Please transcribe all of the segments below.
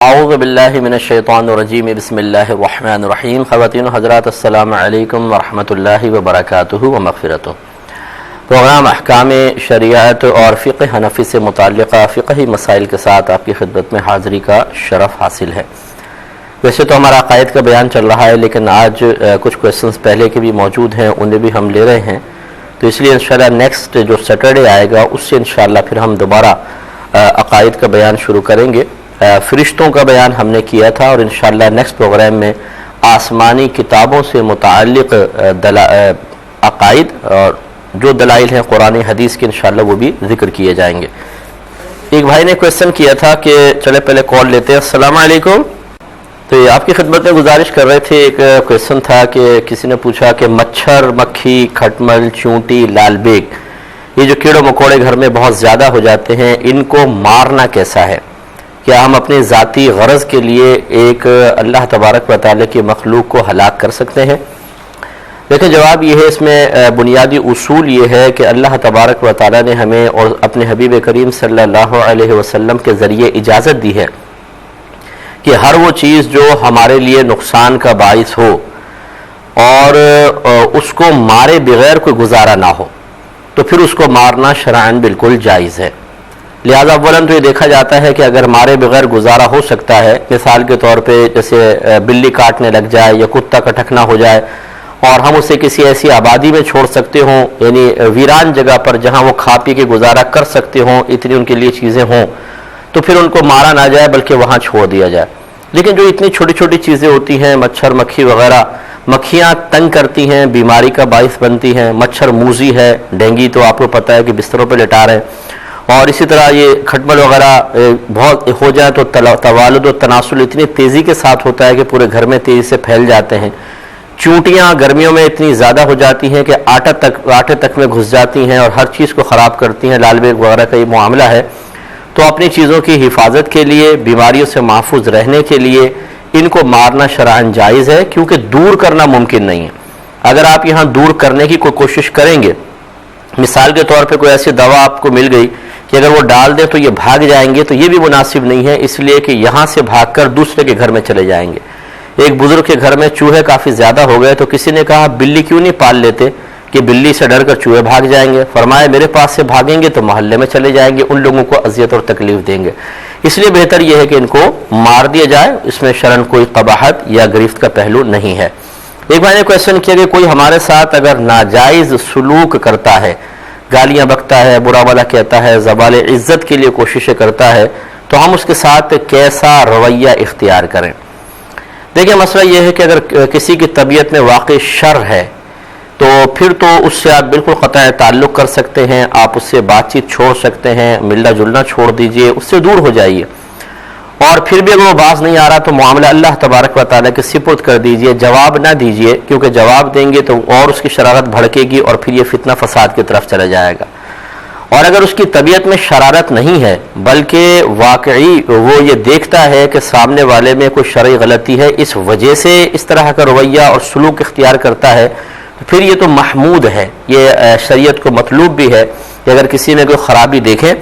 اعوذ باللہ من الشیطان الرجیم بسم اللہ الرحمن الرحیم۔ خواتین و حضرات السلام علیکم ورحمۃ اللہ وبرکاتہ و مغفرتہ۔ پروگرام احکام شریعت اور فقہ حنفی سے متعلقہ فقہی مسائل کے ساتھ آپ کی خدمت میں حاضری کا شرف حاصل ہے۔ ویسے تو ہمارا عقائد کا بیان چل رہا ہے، لیکن آج کچھ کویسچنز پہلے کے بھی موجود ہیں، انہیں بھی ہم لے رہے ہیں، تو اس لیے انشاءاللہ نیکسٹ جو سیٹرڈے آئے گا اس سے انشاءاللہ پھر ہم دوبارہ عقائد کا بیان شروع کریں گے۔ فرشتوں کا بیان ہم نے کیا تھا، اور انشاءاللہ نیکسٹ پروگرام میں آسمانی کتابوں سے متعلق عقائد اور جو دلائل ہیں قرآن حدیث کے انشاءاللہ وہ بھی ذکر کیے جائیں گے۔ ایک بھائی نے کویسچن کیا تھا کہ چلے پہلے کال لیتے ہیں۔ السلام علیکم۔ تو یہ آپ کی خدمت میں گزارش کر رہے تھے، ایک کویسچن تھا کہ کسی نے پوچھا کہ مچھر، مکھی، کھٹمل، چونٹی، لال بیگ، یہ جو کیڑے مکوڑے گھر میں بہت زیادہ ہو جاتے ہیں، ان کو مارنا کیسا ہے؟ کیا ہم اپنے ذاتی غرض کے لیے ایک اللہ تبارک و تعالیٰ کی مخلوق کو ہلاک کر سکتے ہیں؟ دیکھیں، جواب یہ ہے، اس میں بنیادی اصول یہ ہے کہ اللہ تبارک و تعالیٰ نے ہمیں اور اپنے حبیب کریم صلی اللہ علیہ وسلم کے ذریعے اجازت دی ہے کہ ہر وہ چیز جو ہمارے لیے نقصان کا باعث ہو اور اس کو مارے بغیر کوئی گزارا نہ ہو، تو پھر اس کو مارنا شرعاً بالکل جائز ہے۔ لہذا اولاً تو یہ دیکھا جاتا ہے کہ اگر مارے بغیر گزارا ہو سکتا ہے، مثال کے طور پہ جیسے بلی کاٹنے لگ جائے یا کتا کٹکنا ہو جائے، اور ہم اسے کسی ایسی آبادی میں چھوڑ سکتے ہوں، یعنی ویران جگہ پر جہاں وہ کھا پی کے گزارا کر سکتے ہوں، اتنی ان کے لیے چیزیں ہوں، تو پھر ان کو مارا نہ جائے بلکہ وہاں چھوڑ دیا جائے۔ لیکن جو اتنی چھوٹی چھوٹی چیزیں ہوتی ہیں، مچھر، مکھی وغیرہ، مکھیاں تنگ کرتی ہیں، بیماری کا باعث بنتی ہیں، مچھر موذی ہے، ڈینگی تو آپ کو پتہ ہے کہ بستروں پہ لٹا رہے ہیں، اور اسی طرح یہ کھٹمل وغیرہ بہت ہو جائے تو توالد و تناسل اتنی تیزی کے ساتھ ہوتا ہے کہ پورے گھر میں تیزی سے پھیل جاتے ہیں۔ چونٹیاں گرمیوں میں اتنی زیادہ ہو جاتی ہیں کہ آٹے تک میں گھس جاتی ہیں اور ہر چیز کو خراب کرتی ہیں، لال بیگ وغیرہ کا یہ معاملہ ہے۔ تو اپنی چیزوں کی حفاظت کے لیے، بیماریوں سے محفوظ رہنے کے لیے ان کو مارنا شرعاً جائز ہے، کیونکہ دور کرنا ممکن نہیں ہے۔ اگر آپ یہاں دور کرنے کی کوئی کوشش کریں گے، مثال کے طور پہ کوئی ایسی دوا آپ کو مل گئی کہ اگر وہ ڈال دیں تو یہ بھاگ جائیں گے، تو یہ بھی مناسب نہیں ہے، اس لیے کہ یہاں سے بھاگ کر دوسرے کے گھر میں چلے جائیں گے۔ ایک بزرگ کے گھر میں چوہے کافی زیادہ ہو گئے، تو کسی نے کہا بلی کیوں نہیں پال لیتے کہ بلی سے ڈر کر چوہے بھاگ جائیں گے؟ فرمایا میرے پاس سے بھاگیں گے تو محلے میں چلے جائیں گے، ان لوگوں کو اذیت اور تکلیف دیں گے، اس لیے بہتر یہ ہے کہ ان کو مار دیا جائے، اس میں شرعاً کوئی قباحت یا گرفت کا پہلو نہیں ہے۔ ایک بھائی نے کویسچن کیا کہ کوئی ہمارے ساتھ اگر ناجائز سلوک کرتا ہے، گالیاں بکتا ہے، برا بھلا کہتا ہے، زوال عزت کے لیے کوششیں کرتا ہے، تو ہم اس کے ساتھ کیسا رویہ اختیار کریں؟ دیکھیں، مسئلہ یہ ہے کہ اگر کسی کی طبیعت میں واقع شر ہے تو پھر تو اس سے آپ بالکل قطع تعلق کر سکتے ہیں، آپ اس سے بات چیت چھوڑ سکتے ہیں، ملنا جلنا چھوڑ دیجئے، اس سے دور ہو جائیے، اور پھر بھی اگر وہ باز نہیں آ رہا تو معاملہ اللہ تبارک و تعالیٰ کے سپرد کر دیجئے، جواب نہ دیجئے، کیونکہ جواب دیں گے تو اور اس کی شرارت بھڑکے گی اور پھر یہ فتنہ فساد کی طرف چلا جائے گا۔ اور اگر اس کی طبیعت میں شرارت نہیں ہے بلکہ واقعی وہ یہ دیکھتا ہے کہ سامنے والے میں کوئی شرعی غلطی ہے، اس وجہ سے اس طرح کا رویہ اور سلوک اختیار کرتا ہے، تو پھر یہ تو محمود ہے، یہ شریعت کو مطلوب بھی ہے کہ اگر کسی میں کوئی خرابی دیکھیں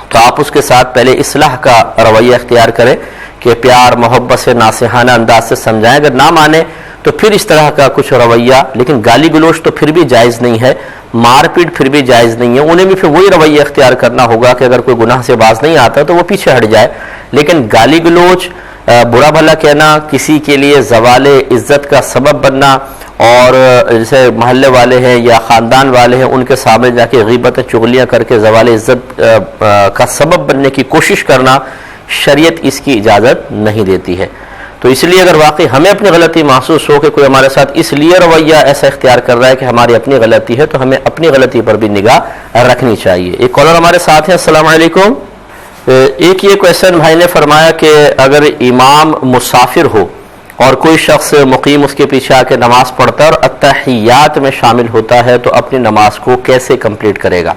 تو آپ اس کے ساتھ پہلے اصلاح کا رویہ اختیار کریں کہ پیار محبت سے ناصحانہ انداز سے سمجھائیں، اگر نہ مانے تو پھر اس طرح کا کچھ رویہ، لیکن گالی گلوچ تو پھر بھی جائز نہیں ہے، مار پیٹ پھر بھی جائز نہیں ہے، انہیں بھی پھر وہی رویہ اختیار کرنا ہوگا کہ اگر کوئی گناہ سے باز نہیں آتا تو وہ پیچھے ہٹ جائے۔ لیکن گالی گلوچ، برا بھلا کہنا، کسی کے لیے زوال عزت کا سبب بننا، اور جیسے محلے والے ہیں یا خاندان والے ہیں ان کے سامنے جا کے غیبت چغلیاں کر کے زوال عزت کا سبب بننے کی کوشش کرنا، شریعت اس کی اجازت نہیں دیتی ہے۔ تو اس لیے اگر واقعی ہمیں اپنی غلطی محسوس ہو کہ کوئی ہمارے ساتھ اس لیے رویہ ایسا اختیار کر رہا ہے کہ ہماری اپنی غلطی ہے، تو ہمیں اپنی غلطی پر بھی نگاہ رکھنی چاہیے۔ ایک کالر ہمارے ساتھ ہیں۔ السلام علیکم۔ ایک یہ کویسچن بھائی نے فرمایا کہ اگر امام مسافر ہو اور کوئی شخص مقیم اس کے پیچھے آ کے نماز پڑھتا ہے اور اتحیات میں شامل ہوتا ہے تو اپنی نماز کو کیسے کمپلیٹ کرے گا؟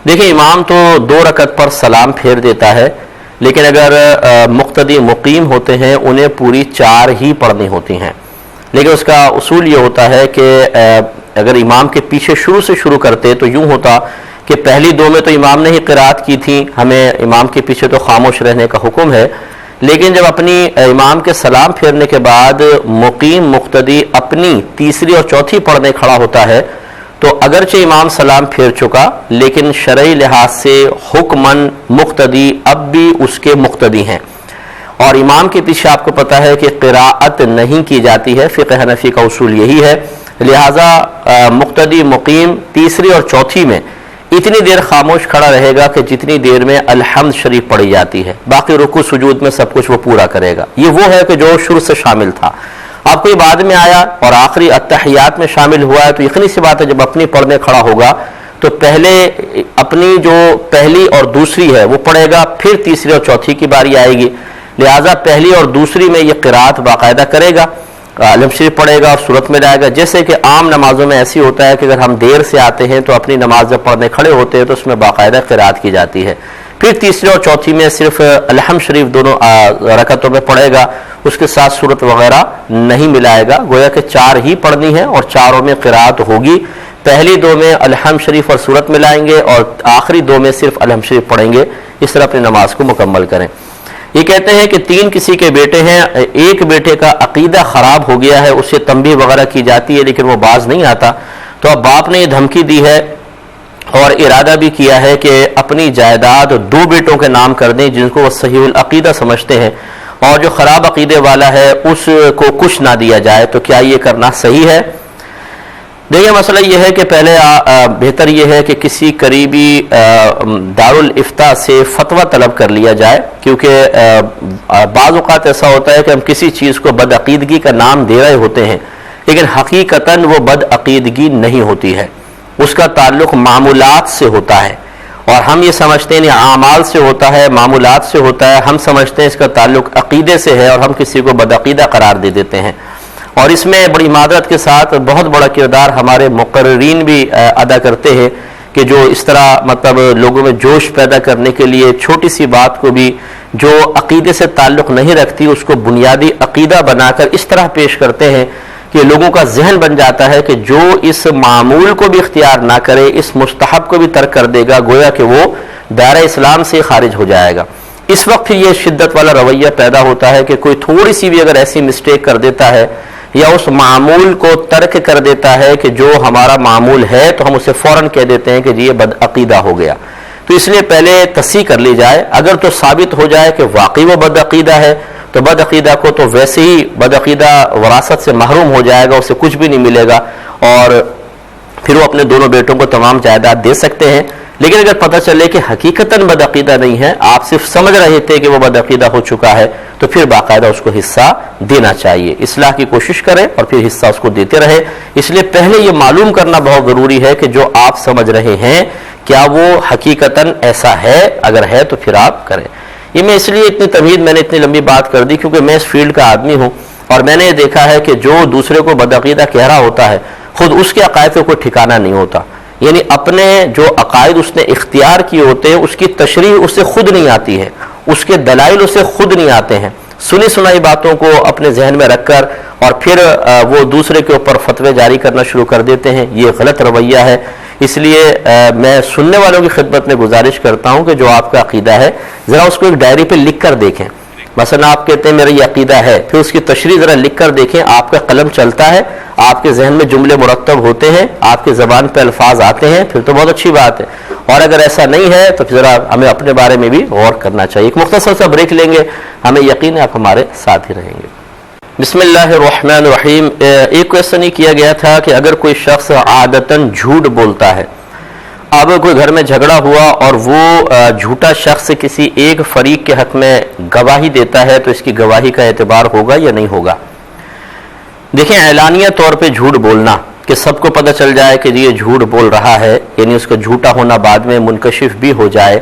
دیکھیں، امام تو 2 رکعت پر سلام پھیر دیتا ہے، لیکن اگر مقتدی مقیم ہوتے ہیں انہیں پوری 4 ہی پڑھنی ہوتی ہیں، لیکن اس کا اصول یہ ہوتا ہے کہ اگر امام کے پیچھے شروع سے شروع کرتے تو یوں ہوتا کہ پہلی دو میں تو امام نے ہی قرات کی تھی، ہمیں امام کے پیچھے تو خاموش رہنے کا حکم ہے، لیکن جب اپنی امام کے سلام پھیرنے کے بعد مقیم مقتدی اپنی تیسری اور چوتھی پڑھنے کھڑا ہوتا ہے تو اگرچہ امام سلام پھیر چکا لیکن شرعی لحاظ سے حکماً مقتدی اب بھی اس کے مقتدی ہیں، اور امام کے پیچھے آپ کو پتہ ہے کہ قراءت نہیں کی جاتی ہے، فقہ حنفی کا اصول یہی ہے، لہٰذا مقتدی مقیم تیسری اور چوتھی میں اتنی دیر خاموش کھڑا رہے گا کہ جتنی دیر میں الحمد شریف پڑھی جاتی ہے، باقی رکوع سجود میں سب کچھ وہ پورا کرے گا۔ یہ وہ ہے کہ جو شروع سے شامل تھا، اب کوئی بعد میں آیا اور آخری التحیات میں شامل ہوا ہے تو یقینی سی بات ہے جب اپنی پڑھنے کھڑا ہوگا تو پہلے اپنی جو پہلی اور دوسری ہے وہ پڑھے گا، پھر تیسری اور چوتھی کی باری آئے گی، لہٰذا پہلی اور دوسری میں یہ قرات باقاعدہ کرے گا، الحمد شریف پڑھے گا اور صورت میں جائے گا، جیسے کہ عام نمازوں میں ایسی ہوتا ہے کہ اگر ہم دیر سے آتے ہیں تو اپنی نماز جب پڑھنے کھڑے ہوتے ہیں تو اس میں باقاعدہ قرات کی جاتی ہے، پھر تیسری اور چوتھی میں صرف الحمد شریف دونوں رکعتوں میں پڑھے گا، اس کے ساتھ صورت وغیرہ نہیں ملائے گا، گویا کہ چار ہی پڑھنی ہے اور چاروں میں قرات ہوگی، پہلی دو میں الحمد شریف اور صورت ملائیں گے اور آخری دو میں صرف الحمد شریف پڑھیں گے، اس طرح اپنی نماز کو مکمل کریں۔ یہ کہتے ہیں کہ تین کسی کے بیٹے ہیں، ایک بیٹے کا عقیدہ خراب ہو گیا ہے، اسے تنبیہ وغیرہ کی جاتی ہے لیکن وہ باز نہیں آتا، تو اب باپ نے یہ دھمکی دی ہے اور ارادہ بھی کیا ہے کہ اپنی جائیداد دو بیٹوں کے نام کر دیں جن کو وہ صحیح العقیدہ سمجھتے ہیں، اور جو خراب عقیدے والا ہے اس کو کچھ نہ دیا جائے، تو کیا یہ کرنا صحیح ہے؟ دیکھیں مسئلہ یہ ہے کہ پہلے بہتر یہ ہے کہ کسی قریبی دارالافتاء سے فتویٰ طلب کر لیا جائے، کیونکہ بعض اوقات ایسا ہوتا ہے کہ ہم کسی چیز کو بدعقیدگی کا نام دے رہے ہوتے ہیں لیکن حقیقتاً وہ بدعقیدگی نہیں ہوتی ہے، اس کا تعلق معمولات سے ہوتا ہے، اور ہم یہ سمجھتے ہیں اعمال سے ہوتا ہے، معمولات سے ہوتا ہے، ہم سمجھتے ہیں اس کا تعلق عقیدے سے ہے اور ہم کسی کو بدعقیدہ قرار دے دیتے ہیں، اور اس میں بڑی معذرت کے ساتھ بہت بڑا کردار ہمارے مقررین بھی ادا کرتے ہیں کہ جو اس طرح مطلب لوگوں میں جوش پیدا کرنے کے لیے چھوٹی سی بات کو بھی جو عقیدے سے تعلق نہیں رکھتی اس کو بنیادی عقیدہ بنا کر اس طرح پیش کرتے ہیں کہ لوگوں کا ذہن بن جاتا ہے کہ جو اس معمول کو بھی اختیار نہ کرے، اس مستحب کو بھی ترک کر دے گا، گویا کہ وہ دائرہ اسلام سے خارج ہو جائے گا۔ اس وقت یہ شدت والا رویہ پیدا ہوتا ہے کہ کوئی تھوڑی سی بھی اگر ایسی مسٹیک کر دیتا ہے یا اس معمول کو ترک کر دیتا ہے کہ جو ہمارا معمول ہے تو ہم اسے فوراً کہہ دیتے ہیں کہ جی یہ بدعقیدہ ہو گیا، تو اس لیے پہلے تصحیح کر لی جائے، اگر تو ثابت ہو جائے کہ واقعی وہ بدعقیدہ ہے تو بدعقیدہ کو تو ویسے ہی بدعقیدہ وراثت سے محروم ہو جائے گا، اسے کچھ بھی نہیں ملے گا اور پھر وہ اپنے دونوں بیٹوں کو تمام جائیداد دے سکتے ہیں، لیکن اگر پتہ چلے کہ حقیقتاً بدعقیدہ نہیں ہے، آپ صرف سمجھ رہے تھے کہ وہ بدعقیدہ ہو چکا ہے، تو پھر باقاعدہ اس کو حصہ دینا چاہیے، اصلاح کی کوشش کریں اور پھر حصہ اس کو دیتے رہے۔ اس لیے پہلے یہ معلوم کرنا بہت ضروری ہے کہ جو آپ سمجھ رہے ہیں کیا وہ حقیقتاً ایسا ہے، اگر ہے تو پھر آپ کریں۔ یہ میں اس لیے اتنی تمہید میں نے اتنی لمبی بات کر دی کیونکہ میں اس فیلڈ کا آدمی ہوں اور میں نے یہ دیکھا ہے کہ جو دوسرے کو بدعقیدہ کہہ رہا ہوتا ہے خود اس کے عقائد کو کوئی ٹھکانہ نہیں ہوتا، یعنی اپنے جو عقائد اس نے اختیار کیے ہوتے ہیں اس کی تشریح اس سے خود نہیں آتی ہے، اس کے دلائل اسے خود نہیں آتے ہیں، سنی سنائی باتوں کو اپنے ذہن میں رکھ کر اور پھر وہ دوسرے کے اوپر فتوے جاری کرنا شروع کر دیتے ہیں، یہ غلط رویہ ہے۔ اس لیے میں سننے والوں کی خدمت میں گزارش کرتا ہوں کہ جو آپ کا عقیدہ ہے ذرا اس کو ایک ڈائری پہ لکھ کر دیکھیں، مثلا آپ کہتے ہیں میرا یہ عقیدہ ہے، پھر اس کی تشریح ذرا لکھ کر دیکھیں، آپ کا قلم چلتا ہے، آپ کے ذہن میں جملے مرتب ہوتے ہیں، آپ کے زبان پہ الفاظ آتے ہیں، پھر تو بہت اچھی بات ہے، اور اگر ایسا نہیں ہے تو ذرا ہمیں اپنے بارے میں بھی غور کرنا چاہیے۔ ایک مختصر سا بریک لیں گے، ہمیں یقین ہے آپ ہمارے ساتھ ہی رہیں گے۔ بسم اللہ الرحمن الرحیم۔ ایک کویسچن یہ کیا گیا تھا کہ اگر کوئی شخص عادتاً جھوٹ بولتا ہے، اب کوئی گھر میں جھگڑا ہوا اور وہ جھوٹا شخص کسی ایک فریق کے حق میں گواہی دیتا ہے تو اس کی گواہی کا اعتبار ہوگا یا نہیں ہوگا؟ دیکھیں، اعلانیہ طور پہ جھوٹ بولنا کہ سب کو پتہ چل جائے کہ یہ جھوٹ بول رہا ہے، یعنی اس کا جھوٹا ہونا بعد میں منکشف بھی ہو جائے،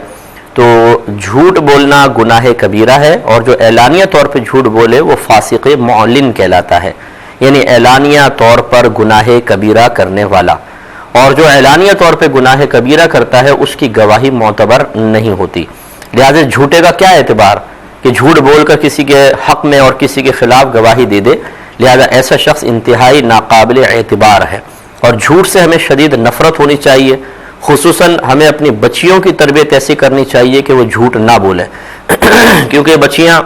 تو جھوٹ بولنا گناہ کبیرہ ہے، اور جو اعلانیہ طور پہ جھوٹ بولے وہ فاسق معلن کہلاتا ہے، یعنی اعلانیہ طور پر گناہ کبیرہ کرنے والا، اور جو اعلانیہ طور پہ گناہ کبیرہ کرتا ہے اس کی گواہی معتبر نہیں ہوتی۔ لہذا جھوٹے کا کیا اعتبار کہ جھوٹ بول کر کسی کے حق میں اور کسی کے خلاف گواہی دے دے، لہذا ایسا شخص انتہائی ناقابل اعتبار ہے، اور جھوٹ سے ہمیں شدید نفرت ہونی چاہیے، خصوصاً ہمیں اپنی بچیوں کی تربیت ایسی کرنی چاہیے کہ وہ جھوٹ نہ بولیں کیونکہ بچیاں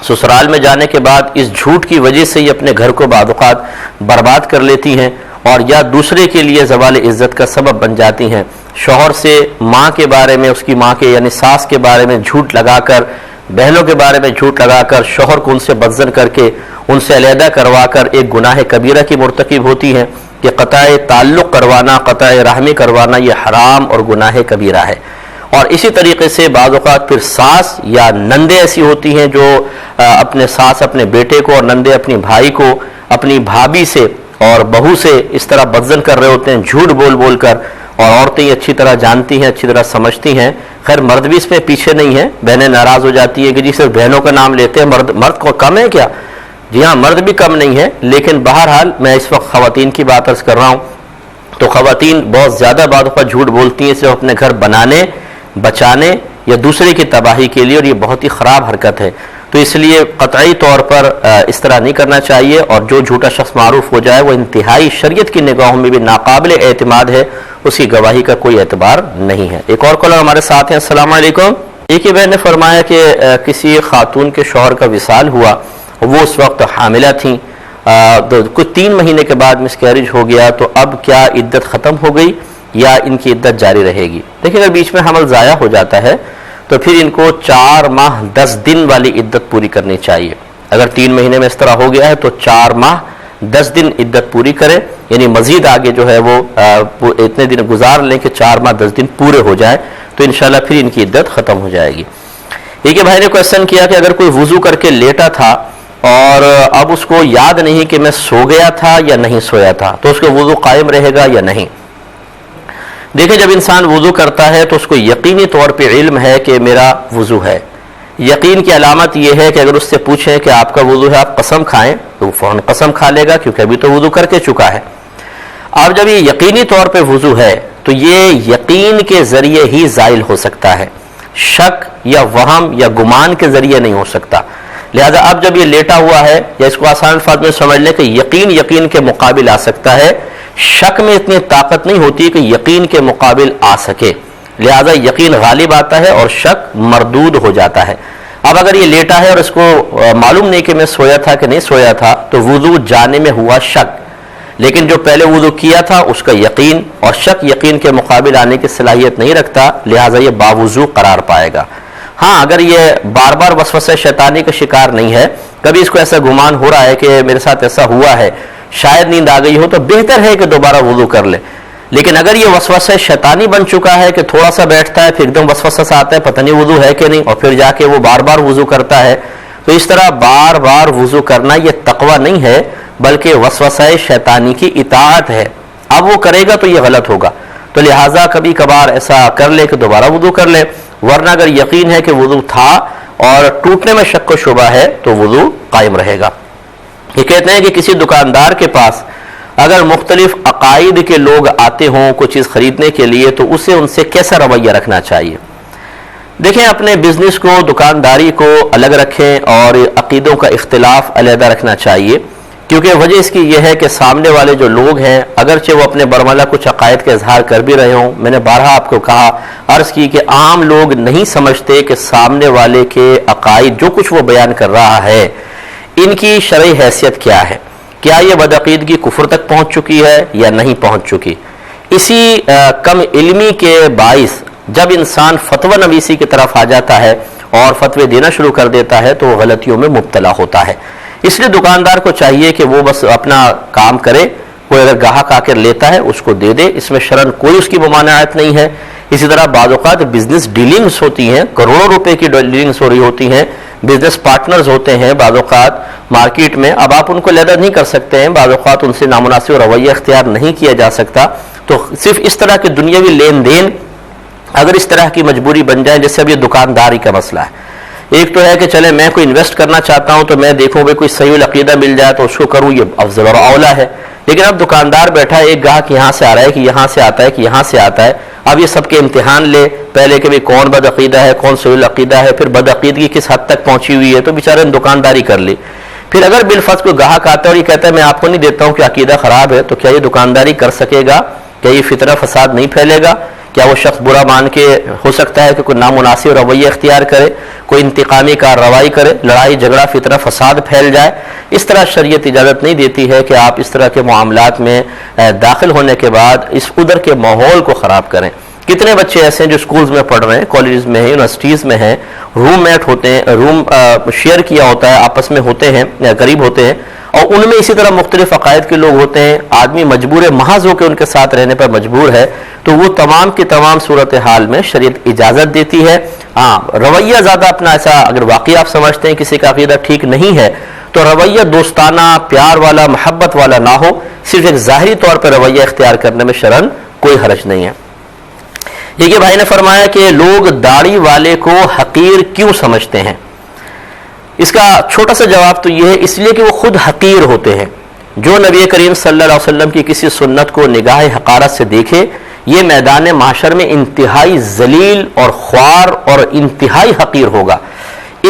سسرال میں جانے کے بعد اس جھوٹ کی وجہ سے ہی اپنے گھر کو بعض اوقات برباد کر لیتی ہیں اور یا دوسرے کے لیے زوال عزت کا سبب بن جاتی ہیں. شوہر سے ماں کے بارے میں، اس کی ماں کے یعنی ساس کے بارے میں جھوٹ لگا کر، بہنوں کے بارے میں جھوٹ لگا کر، شوہر کو ان سے بدظن کر کے ان سے علیحدہ کروا کر ایک گناہ کبیرہ کی مرتکب ہوتی ہیں کہ قطع تعلق کروانا، قطع رحمی کروانا یہ حرام اور گناہ کبیرہ ہے. اور اسی طریقے سے بعض اوقات پھر ساس یا نندیں ایسی ہوتی ہیں جو اپنے ساس اپنے بیٹے کو اور نندے اپنی بھائی کو اپنی بھابھی سے اور بہو سے اس طرح بدظن کر رہے ہوتے ہیں جھوٹ بول بول کر، اور عورتیں یہ اچھی طرح جانتی ہیں، اچھی طرح سمجھتی ہیں. خیر مرد بھی اس میں پیچھے نہیں ہے، بہنیں ناراض ہو جاتی ہے کہ جی صرف بہنوں کا نام لیتے ہیں، مرد کو کم ہے کیا؟ جی ہاں، مرد بھی کم نہیں ہے، لیکن بہرحال میں اس وقت خواتین کی بات عرض کر رہا ہوں. تو خواتین بہت زیادہ بعض اوقات جھوٹ بولتی ہیں صرف اپنے گھر بنانے، بچانے یا دوسرے کی تباہی کے لیے، اور یہ بہت ہی خراب حرکت ہے. تو اس لیے قطعی طور پر اس طرح نہیں کرنا چاہیے، اور جو جھوٹا شخص معروف ہو جائے وہ انتہائی شریعت کی نگاہوں میں بھی ناقابل اعتماد ہے، اس کی گواہی کا کوئی اعتبار نہیں ہے. ایک اور کالر ہمارے ساتھ ہیں. السلام علیکم. ایک ہی بہن نے فرمایا کہ کسی خاتون کے شوہر کا وصال ہوا، وہ اس وقت حاملہ تھیں، کچھ 3 مہینے کے بعد مس کیریج ہو گیا، تو اب کیا عدت ختم ہو گئی یا ان کی عدت جاری رہے گی؟ دیکھیں اگر بیچ میں حمل ضائع ہو جاتا ہے تو پھر ان کو 4 ماہ 10 دن والی عدت پوری کرنی چاہیے. اگر 3 مہینے میں اس طرح ہو گیا ہے تو 4 ماہ 10 دن عدت پوری کرے، یعنی مزید آگے جو ہے وہ اتنے دن گزار لیں کہ 4 ماہ 10 دن پورے ہو جائیں، تو انشاءاللہ پھر ان کی عدت ختم ہو جائے گی. ایک بھائی نے کوشچن کیا کہ اگر کوئی وضو کر کے لیٹا تھا اور اب اس کو یاد نہیں کہ میں سو گیا تھا یا نہیں سویا تھا، تو اس کا وضو قائم رہے گا یا نہیں؟ دیکھیں جب انسان وضو کرتا ہے تو اس کو یقینی طور پہ علم ہے کہ میرا وضو ہے. یقین کی علامت یہ ہے کہ اگر اس سے پوچھیں کہ آپ کا وضو ہے، آپ قسم کھائیں، تو وہ فوراً قسم کھا لے گا کیونکہ ابھی تو وضو کر کے چکا ہے. اب جب یہ یقینی طور پہ وضو ہے تو یہ یقین کے ذریعے ہی زائل ہو سکتا ہے، شک یا وہم یا گمان کے ذریعے نہیں ہو سکتا. لہذا اب جب یہ لیٹا ہوا ہے، یا اس کو آسان الفاظ میں سمجھ لیں کہ یقین کے مقابل آ سکتا ہے، شک میں اتنی طاقت نہیں ہوتی کہ یقین کے مقابل آ سکے، لہذا یقین غالب آتا ہے اور شک مردود ہو جاتا ہے. اب اگر یہ لیٹا ہے اور اس کو معلوم نہیں کہ میں سویا تھا کہ نہیں سویا تھا، تو وضو جانے میں ہوا شک، لیکن جو پہلے وضو کیا تھا اس کا یقین، اور شک یقین کے مقابل آنے کی صلاحیت نہیں رکھتا، لہذا یہ باوضو قرار پائے گا. ہاں اگر یہ بار بار وسوسہ شیطانی کا شکار نہیں ہے، کبھی اس کو ایسا گمان ہو رہا ہے کہ میرے ساتھ ایسا ہوا ہے، شاید نیند آ گئی ہو، تو بہتر ہے کہ دوبارہ وضو کر لے. لیکن اگر یہ وسوسہ شیطانی بن چکا ہے کہ تھوڑا سا بیٹھتا ہے پھر ایک دم وسوسہ سا آتا ہے، پتہ نہیں وضو ہے کہ نہیں، اور پھر جا کے وہ بار بار وضو کرتا ہے، تو اس طرح بار بار وضو کرنا یہ تقوی نہیں ہے بلکہ وسوسہ شیطانی کی اطاعت ہے. اب وہ کرے گا تو یہ غلط ہوگا، تو لہٰذا کبھی کبھار ایسا کر لے کہ دوبارہ وضو کر لے، ورنہ اگر یقین ہے کہ وضو تھا اور ٹوٹنے میں شک و شبہ ہے تو وضو قائم رہے گا. یہ کہتے ہیں کہ کسی دکاندار کے پاس اگر مختلف عقائد کے لوگ آتے ہوں کوئی چیز خریدنے کے لیے تو اسے ان سے کیسا رویہ رکھنا چاہیے؟ دیکھیں اپنے بزنس کو، دکانداری کو الگ رکھیں اور عقیدوں کا اختلاف علیحدہ رکھنا چاہیے، کیونکہ وجہ اس کی یہ ہے کہ سامنے والے جو لوگ ہیں اگرچہ وہ اپنے برملا کچھ عقائد کا اظہار کر بھی رہے ہوں، میں نے بارہا آپ کو کہا، عرض کی کہ عام لوگ نہیں سمجھتے کہ سامنے والے کے عقائد جو کچھ وہ بیان کر رہا ہے ان کی شرعی حیثیت کیا ہے، کیا یہ بدعقیدگی کفر تک پہنچ چکی ہے یا نہیں پہنچ چکی. اسی کم علمی کے باعث جب انسان فتویٰ نویسی کی طرف آ جاتا ہے اور فتوے دینا شروع کر دیتا ہے تو وہ غلطیوں میں مبتلا ہوتا ہے. اس لیے دکاندار کو چاہیے کہ وہ بس اپنا کام کرے، کوئی اگر گاہک آ کر لیتا ہے اس کو دے دے، اس میں شرعاً کوئی اس کی ممانعت نہیں ہے. اسی طرح بعض اوقات بزنس ڈیلنگز ہوتی ہیں، کروڑوں روپے کی ڈیلنگز ہو رہی ہوتی ہیں، بزنس پارٹنرز ہوتے ہیں بعض اوقات مارکیٹ میں، اب آپ ان کو علیحدہ نہیں کر سکتے ہیں، بعض اوقات ان سے نامناسب رویہ اختیار نہیں کیا جا سکتا. تو صرف اس طرح کے دنیاوی لین دین اگر اس طرح کی مجبوری بن جائے، جیسے اب یہ دکانداری کا مسئلہ ہے، ایک تو ہے کہ چلے میں کوئی انویسٹ کرنا چاہتا ہوں تو میں دیکھوں بھائی کوئی صحیح العقیدہ مل جائے تو اس کو کروں، یہ افضل اور اولا ہے. لیکن اب دکاندار بیٹھا ہے، ایک گاہک یہاں سے آ رہا ہے کہ یہاں سے آتا ہے کہ یہاں سے آتا ہے، اب یہ سب کے امتحان لے پہلے کہ بھی کون بدعقیدہ ہے کون صحیح العقیدہ ہے، پھر بدعقیدگی کس حد تک پہنچی ہوئی ہے، تو بیچارے نے دکانداری کر لی. پھر اگر بالفرض کوئی گاہک آتا ہے اور یہ کہتا ہے میں آپ کو نہیں دیتا ہوں کہ عقیدہ خراب ہے، تو کیا یہ دکانداری کر سکے گا؟ کیا یہ فتنہ فساد نہیں پھیلے گا؟ کیا وہ شخص برا مان کے ہو سکتا ہے کہ کوئی نامناسب رویہ اختیار کرے، کوئی انتقامی کارروائی کرے، لڑائی جھگڑا فتنہ فساد پھیل جائے؟ اس طرح شریعت اجازت نہیں دیتی ہے کہ آپ اس طرح کے معاملات میں داخل ہونے کے بعد اس ادھر کے ماحول کو خراب کریں۔ کتنے بچے ایسے ہیں جو سکولز میں پڑھ رہے ہیں، کالجز میں ہیں، یونیورسٹیز میں ہیں، روم میٹ ہوتے ہیں، روم شیئر کیا ہوتا ہے، آپس میں ہوتے ہیں، قریب ہوتے ہیں، اور ان میں اسی طرح مختلف عقائد کے لوگ ہوتے ہیں، آدمی مجبور محض ہو کے ان کے ساتھ رہنے پر مجبور ہے، تو وہ تمام کی تمام صورتحال میں شریعت اجازت دیتی ہے۔ ہاں، رویہ زیادہ اپنا ایسا اگر واقعی آپ سمجھتے ہیں کسی کا عقیدہ ٹھیک نہیں ہے تو رویہ دوستانہ، پیار والا، محبت والا نہ ہو، صرف ایک ظاہری طور پر رویہ اختیار کرنے میں شرعاً کوئی حرج نہیں ہے۔ دیکھیے بھائی نے فرمایا کہ لوگ داڑھی والے کو حقیر کیوں سمجھتے ہیں؟ اس کا چھوٹا سا جواب تو یہ ہے، اس لیے کہ وہ خود حقیر ہوتے ہیں۔ جو نبی کریم صلی اللہ علیہ وسلم کی کسی سنت کو نگاہ حقارت سے دیکھے، یہ میدان محشر میں انتہائی ذلیل اور خوار اور انتہائی حقیر ہوگا،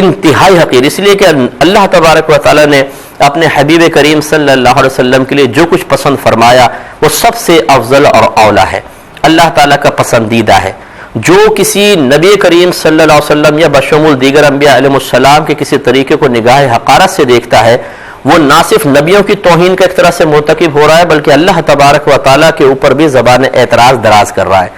انتہائی حقیر، اس لیے کہ اللہ تبارک و تعالیٰ نے اپنے حبیب کریم صلی اللہ علیہ وسلم کے لیے جو کچھ پسند فرمایا وہ سب سے افضل اور اولا ہے، اللہ تعالیٰ کا پسندیدہ ہے۔ جو کسی نبی کریم صلی اللہ علیہ وسلم یا بشمول دیگر انبیاء علیہ السلام کے کسی طریقے کو نگاہ حقارت سے دیکھتا ہے، وہ نہ صرف نبیوں کی توہین کا ایک طرح سے مرتکب ہو رہا ہے بلکہ اللہ تبارک و تعالیٰ کے اوپر بھی زبان اعتراض دراز کر رہا ہے۔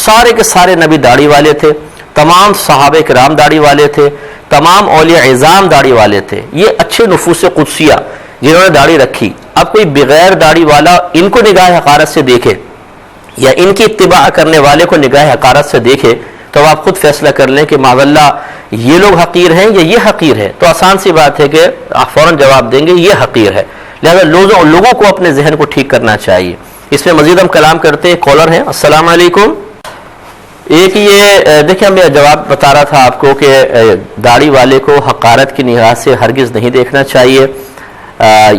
سارے کے سارے نبی داڑھی والے تھے، تمام صحابہ کرام داڑھی والے تھے، تمام اولیاء اعظام داڑھی والے تھے، یہ اچھے نفوس قدسیہ جنہوں نے داڑھی رکھی۔ اب کوئی بغیر داڑھی والا ان کو نگاہ حقارت سے دیکھے یا ان کی اتباع کرنے والے کو نگاہ حقارت سے دیکھے تو آپ خود فیصلہ کر لیں کہ معاذ اللہ یہ لوگ حقیر ہیں یا یہ حقیر ہے، تو آسان سی بات ہے کہ آپ فوراً جواب دیں گے یہ حقیر ہے۔ لہذا لوگوں کو اپنے ذہن کو ٹھیک کرنا چاہیے۔ اس میں مزید ہم کلام کرتے ہیں، کالر ہیں، السلام علیکم۔ ایک یہ دیکھیں، میں جواب بتا رہا تھا آپ کو کہ داڑھی والے کو حقارت کی نگاہ سے ہرگز نہیں دیکھنا چاہیے،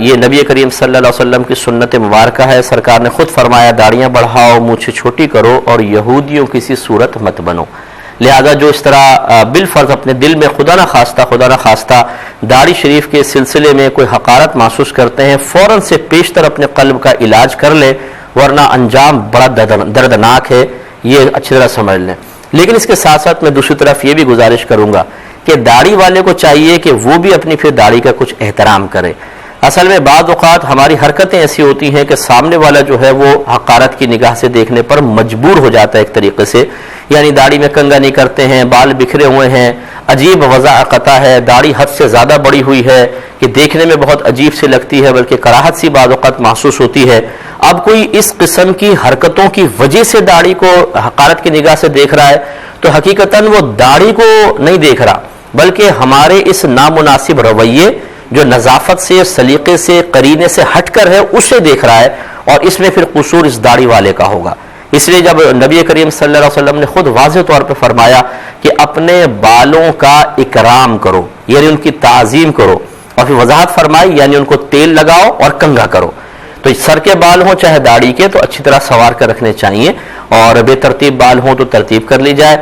یہ نبی کریم صلی اللہ علیہ وسلم کی سنت مبارکہ ہے۔ سرکار نے خود فرمایا داڑیاں بڑھاؤ، مونچھیں چھوٹی کرو اور یہودیوں کی سی صورت مت بنو۔ لہذا جو اس طرح بالفرض اپنے دل میں خدا نہ خواستہ داڑھی شریف کے سلسلے میں کوئی حقارت محسوس کرتے ہیں، فوراً سے پیشتر اپنے قلب کا علاج کر لیں، ورنہ انجام بڑا دردناک ہے، یہ اچھی طرح سمجھ لیں۔ لیکن اس کے ساتھ ساتھ میں دوسری طرف یہ بھی گزارش کروں گا کہ داڑھی والے کو چاہیے کہ وہ بھی اپنی پھر داڑھی کا کچھ احترام کرے۔ اصل میں بعض اوقات ہماری حرکتیں ایسی ہوتی ہیں کہ سامنے والا جو ہے وہ حقارت کی نگاہ سے دیکھنے پر مجبور ہو جاتا ہے ایک طریقے سے، یعنی داڑھی میں کنگا نہیں کرتے ہیں، بال بکھرے ہوئے ہیں، عجیب وضع قطع ہے، داڑھی حد سے زیادہ بڑی ہوئی ہے کہ دیکھنے میں بہت عجیب سی لگتی ہے، بلکہ کراہت سی بعض اوقات محسوس ہوتی ہے۔ اب کوئی اس قسم کی حرکتوں کی وجہ سے داڑھی کو حقارت کی نگاہ سے دیکھ رہا ہے تو حقیقتاً وہ داڑھی کو نہیں دیکھ رہا بلکہ ہمارے اس نامناسب رویے جو نظافت سے، سلیقے سے، قرینے سے ہٹ کر ہے اسے دیکھ رہا ہے، اور اس میں پھر قصور اس داڑھی والے کا ہوگا۔ اس لیے جب نبی کریم صلی اللہ علیہ وسلم نے خود واضح طور پہ فرمایا کہ اپنے بالوں کا اکرام کرو، یعنی ان کی تعظیم کرو، اور پھر وضاحت فرمائی یعنی ان کو تیل لگاؤ اور کنگھا کرو، تو سر کے بال ہوں چاہے داڑھی کے تو اچھی طرح سنوار کر رکھنے چاہیے، اور بے ترتیب بال ہوں تو ترتیب کر لی جائے،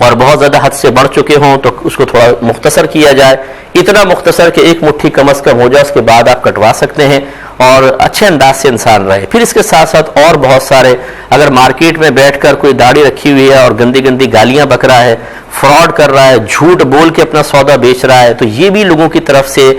اور بہت زیادہ حد سے بڑھ چکے ہوں تو اس کو تھوڑا مختصر کیا جائے، اتنا مختصر کہ ایک مٹھی کم از کم ہو جائے، اس کے بعد آپ کٹوا سکتے ہیں اور اچھے انداز سے انسان رہے۔ پھر اس کے ساتھ ساتھ اور بہت سارے، اگر مارکیٹ میں بیٹھ کر کوئی داڑھی رکھی ہوئی ہے اور گندی گندی گالیاں بک رہا ہے، فراڈ کر رہا ہے، جھوٹ بول کے اپنا سودا بیچ رہا ہے، تو یہ بھی لوگوں کی طرف سے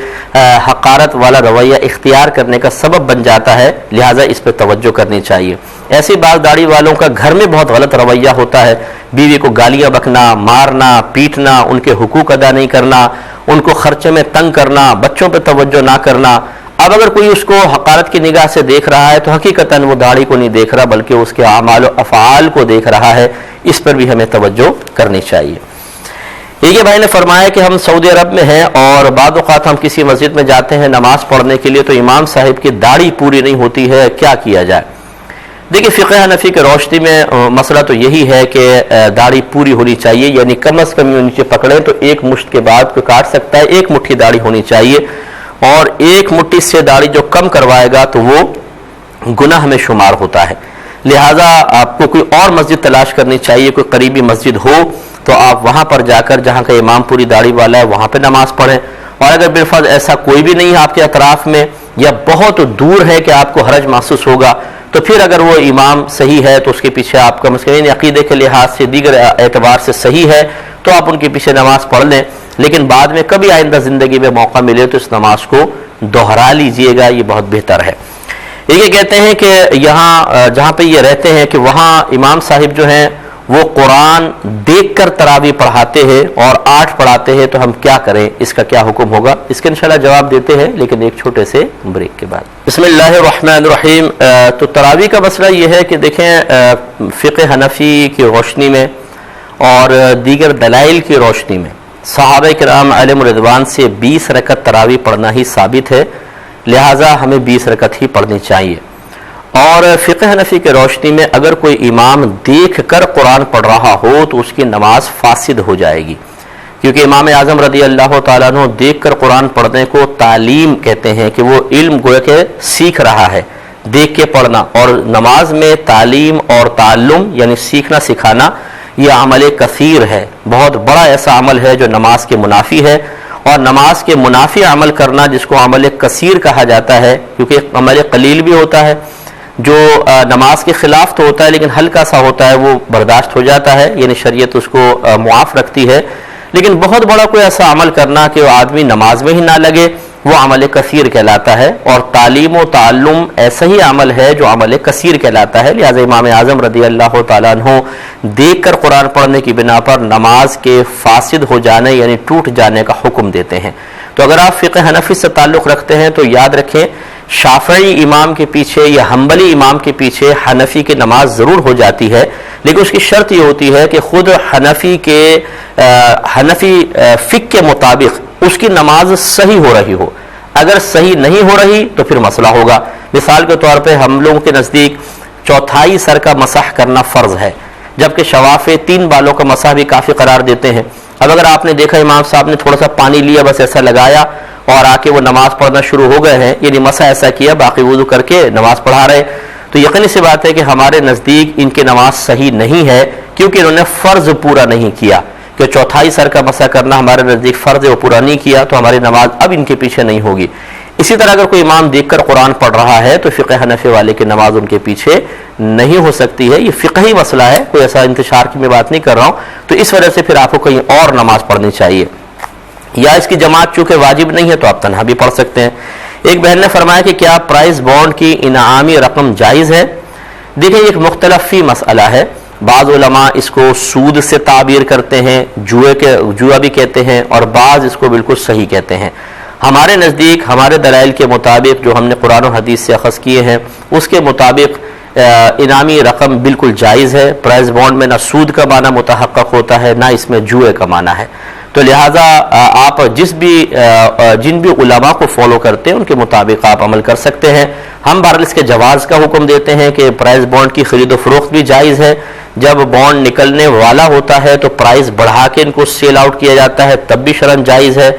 حقارت والا رویہ اختیار کرنے کا سبب بن جاتا ہے، لہٰذا اس پہ توجہ کرنی چاہیے۔ ایسی بعض داڑھی والوں کا گھر میں بہت غلط رویہ ہوتا ہے، بیوی کو گالیاں بکنا، مارنا، پیٹنا، ان کے حقوق ادا نہیں کرنا، ان کو خرچے میں تنگ کرنا، بچوں پہ توجہ نہ کرنا۔ اب اگر کوئی اس کو حقارت کی نگاہ سے دیکھ رہا ہے تو حقیقتاً وہ داڑھی کو نہیں دیکھ رہا بلکہ اس کے اعمال و افعال کو دیکھ رہا ہے، اس پر بھی ہمیں توجہ کرنی چاہیے۔ ایک بھائی نے فرمایا کہ ہم سعودی عرب میں ہیں اور بعض اوقات ہم کسی مسجد میں جاتے ہیں نماز پڑھنے کے لیے تو امام صاحب کی داڑھی پوری نہیں ہوتی ہے، کیا کیا جائے؟ دیکھیں فقہ حنفی کے روشنی میں مسئلہ تو یہی ہے کہ داڑھی پوری ہونی چاہیے، یعنی کم از کم نیچے پکڑیں تو ایک مشت کے بعد کوئی کاٹ سکتا ہے، ایک مٹھی داڑھی ہونی چاہیے، اور ایک مٹھی سے داڑھی جو کم کروائے گا تو وہ گناہ میں شمار ہوتا ہے۔ لہٰذا آپ کو کوئی اور مسجد تلاش کرنی چاہیے، کوئی قریبی مسجد ہو تو آپ وہاں پر جا کر جہاں کا امام پوری داڑھی والا ہے وہاں پہ نماز پڑھیں، اور اگر بالفرض ایسا کوئی بھی نہیں ہے آپ کے اطراف میں یا بہت دور ہے کہ آپ کو حرج محسوس ہوگا تو پھر اگر وہ امام صحیح ہے تو اس کے پیچھے آپ کم از کم عقیدے کے لحاظ سے دیگر اعتبار سے صحیح ہے تو آپ ان کے پیچھے نماز پڑھ لیں، لیکن بعد میں کبھی آئندہ زندگی میں موقع ملے تو اس نماز کو دوہرا لیجئے گا، یہ بہت بہتر ہے۔ یہ کہتے ہیں کہ یہاں جہاں پہ یہ رہتے ہیں کہ وہاں امام صاحب جو ہیں وہ قرآن دیکھ کر تراویح پڑھاتے ہیں اور 8 پڑھاتے ہیں، تو ہم کیا کریں، اس کا کیا حکم ہوگا، اس کے انشاءاللہ جواب دیتے ہیں لیکن ایک چھوٹے سے بریک کے بعد۔ بسم اللہ الرحمن الرحیم۔ تو تراویح کا مسئلہ یہ ہے کہ دیکھیں فقہ حنفی کی روشنی میں اور دیگر دلائل کی روشنی میں صحابہ کرام علیہم رضوان سے 20 رکعت تراویح پڑھنا ہی ثابت ہے، لہٰذا ہمیں 20 رکعت ہی پڑھنی چاہیے۔ اور فقہ حنفی کے روشنی میں اگر کوئی امام دیکھ کر قرآن پڑھ رہا ہو تو اس کی نماز فاسد ہو جائے گی، کیونکہ امام اعظم رضی اللہ تعالیٰ عنہ دیکھ کر قرآن پڑھنے کو تعلیم کہتے ہیں کہ وہ علم گویا کہ سیکھ رہا ہے، دیکھ کے پڑھنا۔ اور نماز میں تعلیم اور تعلم یعنی سیکھنا سکھانا یہ عمل کثیر ہے، بہت بڑا ایسا عمل ہے جو نماز کے منافی ہے، اور نماز کے منافی عمل کرنا جس کو عمل کثیر کہا جاتا ہے، کیونکہ عمل قلیل بھی ہوتا ہے جو نماز کے خلاف تو ہوتا ہے لیکن ہلکا سا ہوتا ہے، وہ برداشت ہو جاتا ہے، یعنی شریعت اس کو معاف رکھتی ہے، لیکن بہت بڑا کوئی ایسا عمل کرنا کہ وہ آدمی نماز میں ہی نہ لگے وہ عمل کثیر کہلاتا ہے، اور تعلیم و تعلم ایسا ہی عمل ہے جو عمل کثیر کہلاتا ہے۔ لہٰذا امام اعظم رضی اللہ تعالیٰ عنہ دیکھ کر قرآن پڑھنے کی بنا پر نماز کے فاسد ہو جانے یعنی ٹوٹ جانے کا حکم دیتے ہیں۔ تو اگر آپ فقہ حنفی سے تعلق رکھتے ہیں تو یاد رکھیں شافعی امام کے پیچھے یا حنبلی امام کے پیچھے حنفی کی نماز ضرور ہو جاتی ہے، لیکن اس کی شرط یہ ہوتی ہے کہ خود حنفی فقہ کے مطابق اس کی نماز صحیح ہو رہی ہو۔ اگر صحیح نہیں ہو رہی تو پھر مسئلہ ہوگا۔ مثال کے طور پہ ہم لوگوں کے نزدیک چوتھائی سر کا مسح کرنا فرض ہے، جبکہ شوافع 3 بالوں کا مسح بھی کافی قرار دیتے ہیں۔ اب اگر آپ نے دیکھا امام صاحب نے تھوڑا سا پانی لیا، بس ایسا لگایا اور آ کے وہ نماز پڑھنا شروع ہو گئے ہیں، یعنی مسح ایسا کیا باقی وضو کر کے نماز پڑھا رہے، تو یقینی سی بات ہے کہ ہمارے نزدیک ان کی نماز صحیح نہیں ہے، کیونکہ انہوں نے فرض پورا نہیں کیا، کہ چوتھائی سر کا مسح کرنا ہمارے نزدیک فرض ہے، وہ پورا نہیں کیا تو ہماری نماز اب ان کے پیچھے نہیں ہوگی۔ اسی طرح اگر کوئی امام دیکھ کر قرآن پڑھ رہا ہے تو فقہ حنفی والے کی نماز ان کے پیچھے نہیں ہو سکتی ہے۔ یہ فقہی مسئلہ ہے، کوئی ایسا انتشار کی میں بات نہیں کر رہا ہوں، تو اس وجہ سے پھر آپ کو کہیں اور نماز پڑھنی چاہیے، یا اس کی جماعت چونکہ واجب نہیں ہے تو آپ تنہا بھی پڑھ سکتے ہیں۔ ایک بہن نے فرمایا کہ کیا پرائز بانڈ کی انعامی رقم جائز ہے؟ دیکھیں یہ ایک مختلف فی مسئلہ ہے، بعض علماء اس کو سود سے تعبیر کرتے ہیں، جوا بھی کہتے ہیں، اور بعض اس کو بالکل صحیح کہتے ہیں۔ ہمارے نزدیک ہمارے دلائل کے مطابق جو ہم نے قرآن و حدیث سے اخذ کیے ہیں اس کے مطابق انعامی رقم بالکل جائز ہے۔ پرائز بانڈ میں نہ سود کا معنی متحقق ہوتا ہے نہ اس میں جوئے کا معنی ہے، تو لہٰذا آپ جن بھی علماء کو فالو کرتے ہیں ان کے مطابق آپ عمل کر سکتے ہیں۔ ہم بہرحال اس کے جواز کا حکم دیتے ہیں کہ پرائز بانڈ کی خرید و فروخت بھی جائز ہے، جب بانڈ نکلنے والا ہوتا ہے تو پرائز بڑھا کے ان کو سیل آؤٹ کیا جاتا ہے تب بھی شرعاً جائز ہے۔